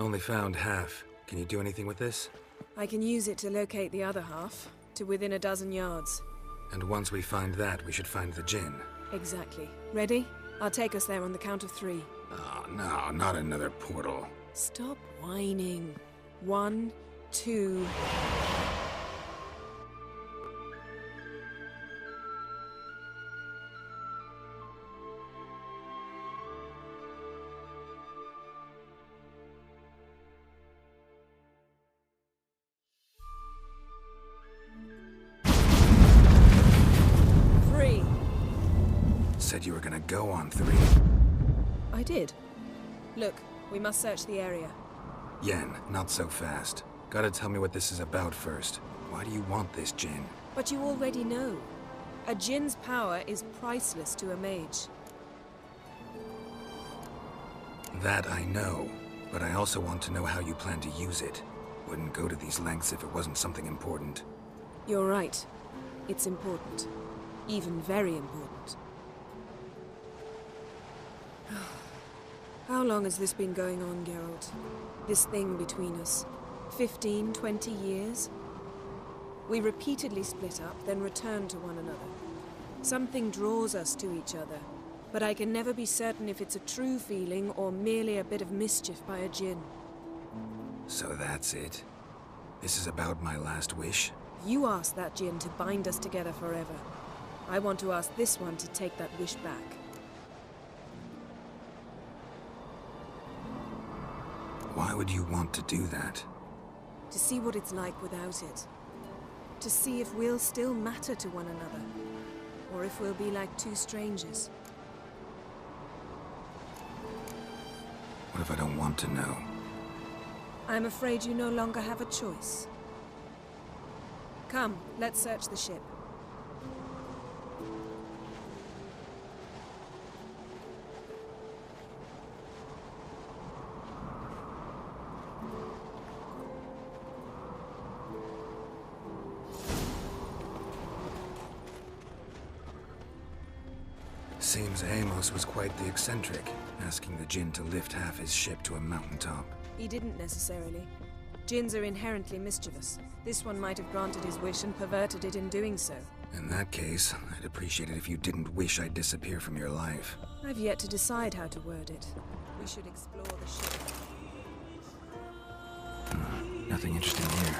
Only found half. Can you do anything with this? I can use it to locate the other half, to within a dozen yards. And once we find that, we should find the Djinn. Exactly. Ready? I'll take us there on the count of 3. Oh, no, not another portal. Stop whining. 1, 2... Said you were gonna go on 3. I did. Look, we must search the area. Yen, not so fast. Gotta tell me what this is about first. Why do you want this Djinn? But you already know. A Djinn's power is priceless to a mage. That I know, but I also want to know how you plan to use it. Wouldn't go to these lengths if it wasn't something important. You're right. It's important. Even very important. How long has this been going on, Geralt? This thing between us? 15, 20 years? We repeatedly split up, then returned to one another. Something draws us to each other, but I can never be certain if it's a true feeling or merely a bit of mischief by a Djinn. So that's it? This is about my last wish? You asked that Djinn to bind us together forever. I want to ask this one to take that wish back. Why would you want to do that? To see what it's like without it. To see if we'll still matter to one another. Or if we'll be like two strangers. What if I don't want to know? I'm afraid you no longer have a choice. Come, let's search the ship. Seems Amos was quite the eccentric, asking the Djinn to lift half his ship to a mountaintop. He didn't necessarily. Djinns are inherently mischievous. This one might have granted his wish and perverted it in doing so. In that case, I'd appreciate it if you didn't wish I'd disappear from your life. I've yet to decide how to word it. We should explore the ship. Nothing interesting here.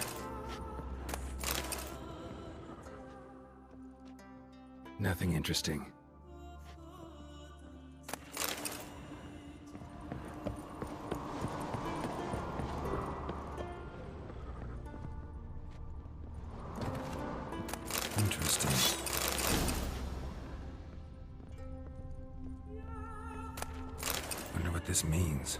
Nothing interesting. Interesting. Wonder what this means.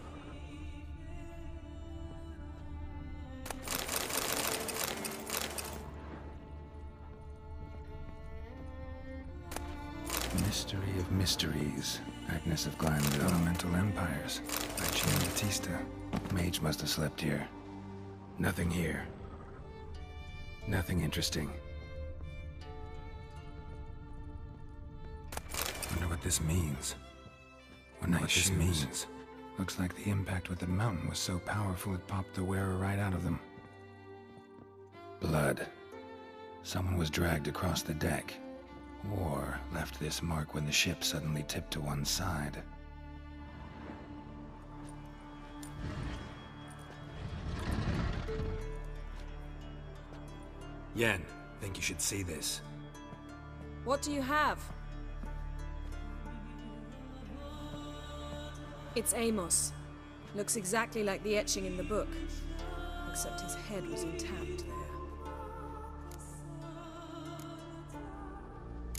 Mystery of Mysteries. Agnes of Glanville. Elemental Empires. By Djinn Batista. Mage must have slept here. Nothing here. Nothing interesting. Wonder what this means. Wonder what this means. Looks like the impact with the mountain was so powerful it popped the wearer right out of them. Blood. Someone was dragged across the deck. Or left this mark when the ship suddenly tipped to one side. Yen, think you should see this. What do you have? It's Amos. Looks exactly like the etching in the book. Except his head was intact there.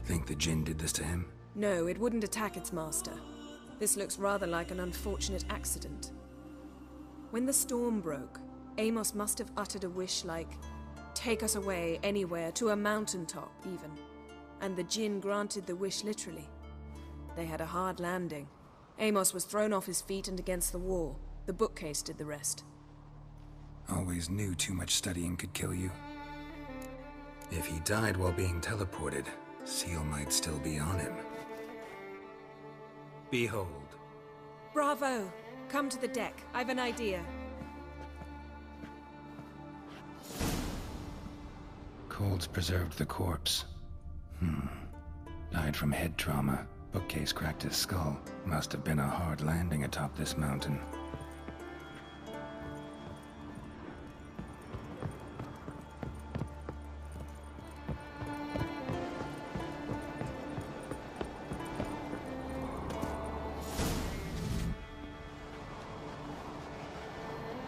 Think the Djinn did this to him? No, it wouldn't attack its master. This looks rather like an unfortunate accident. When the storm broke, Amos must have uttered a wish like, "Take us away, anywhere, to a mountaintop, even." And the Djinn granted the wish literally. They had a hard landing. Amos was thrown off his feet and against the wall. The bookcase did the rest. Always knew too much studying could kill you. If he died while being teleported, Seal might still be on him. Behold. Bravo! Come to the deck. I've an idea. Folds preserved the corpse. Died from head trauma. Bookcase cracked his skull. Must have been a hard landing atop this mountain.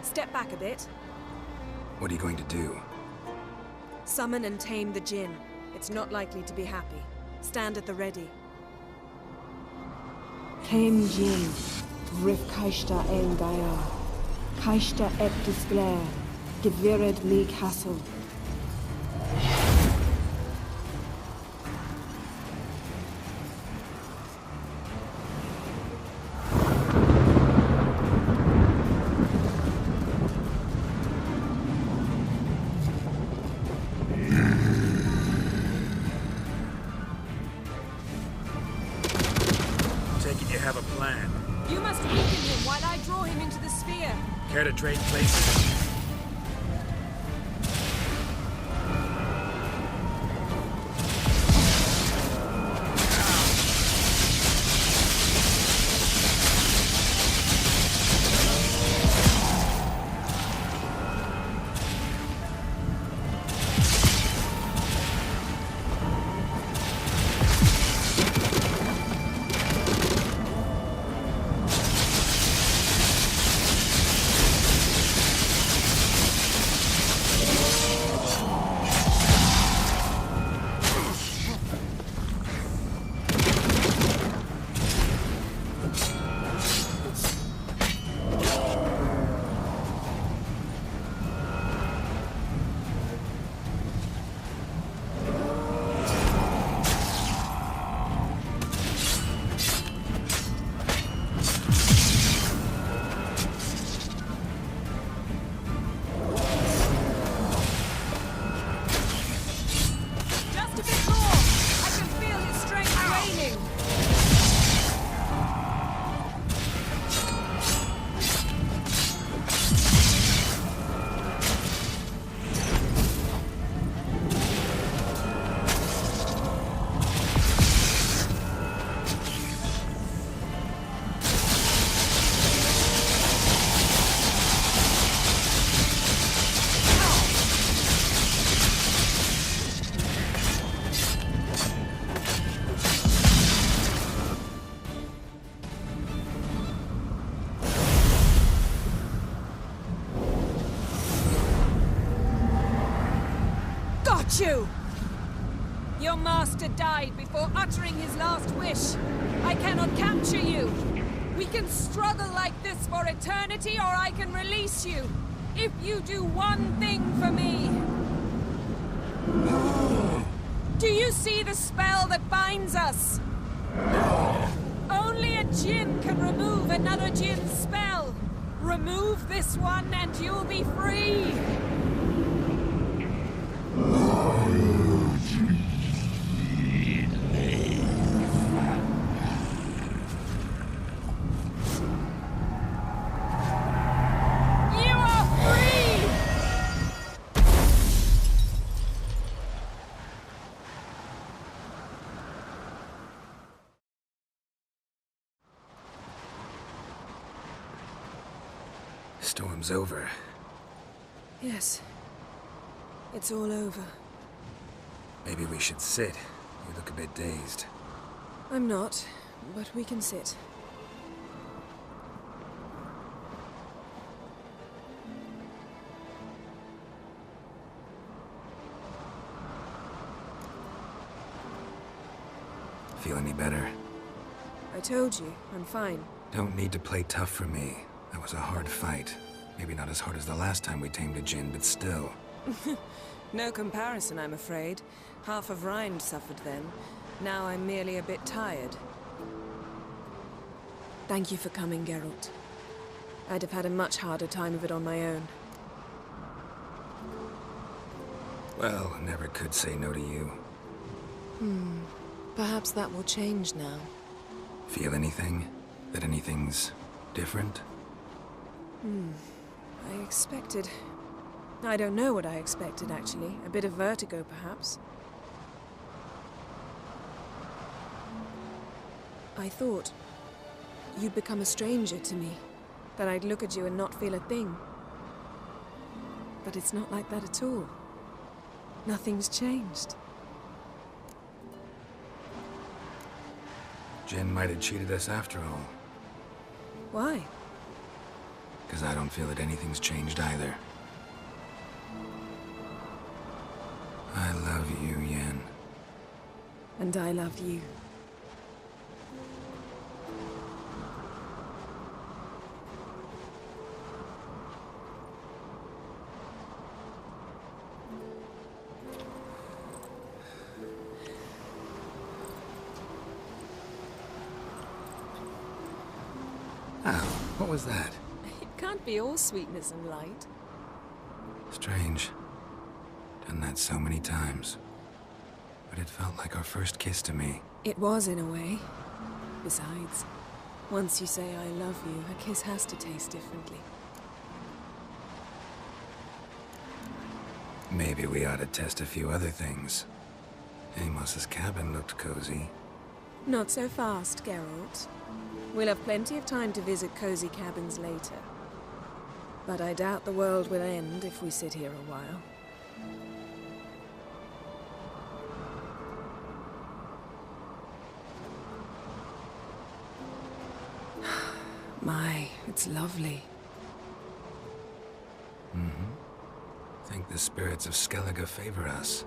Step back a bit. What are you going to do? Summon and tame the Djinn. It's not likely to be happy. Stand at the ready. Came Djinn, Rif Kaishta ein Gaia, Kaishta et Disglair, Gevired li Castle. You have a plan. You must weaken him while I draw him into the sphere. Care to trade places? You! Your master died before uttering his last wish. I cannot capture you. We can struggle like this for eternity, or I can release you. If you do one thing for me. Do you see the spell that binds us? Only a Djinn can remove another Djinn's spell. Remove this one and you'll be free. Storm's over. Yes. It's all over. Maybe we should sit. You look a bit dazed. I'm not, but we can sit. Feel any better? I told you, I'm fine. Don't need to play tough for me. That was a hard fight. Maybe not as hard as the last time we tamed a Djinn, but still. No comparison, I'm afraid. Half of Rind suffered then. Now I'm merely a bit tired. Thank you for coming, Geralt. I'd have had a much harder time of it on my own. Well, never could say no to you. Perhaps that will change now. Feel anything? That anything's different? I expected I don't know what I expected, actually. A bit of vertigo, perhaps. I thought you'd become a stranger to me, that I'd look at you and not feel a thing. But it's not like that at all. Nothing's changed. Djinn might have cheated us after all. Why? Because I don't feel that anything's changed either. I love you, Yen. And I love you. Oh, what was that? It can't be all sweetness and light. Strange. Done that so many times. But it felt like our first kiss to me. It was, in a way. Besides, once you say I love you, a kiss has to taste differently. Maybe we ought to test a few other things. Amos's cabin looked cozy. Not so fast, Geralt. We'll have plenty of time to visit cozy cabins later. But I doubt the world will end if we sit here a while. My, it's lovely. Mm-hmm. Think the spirits of Skellige favor us.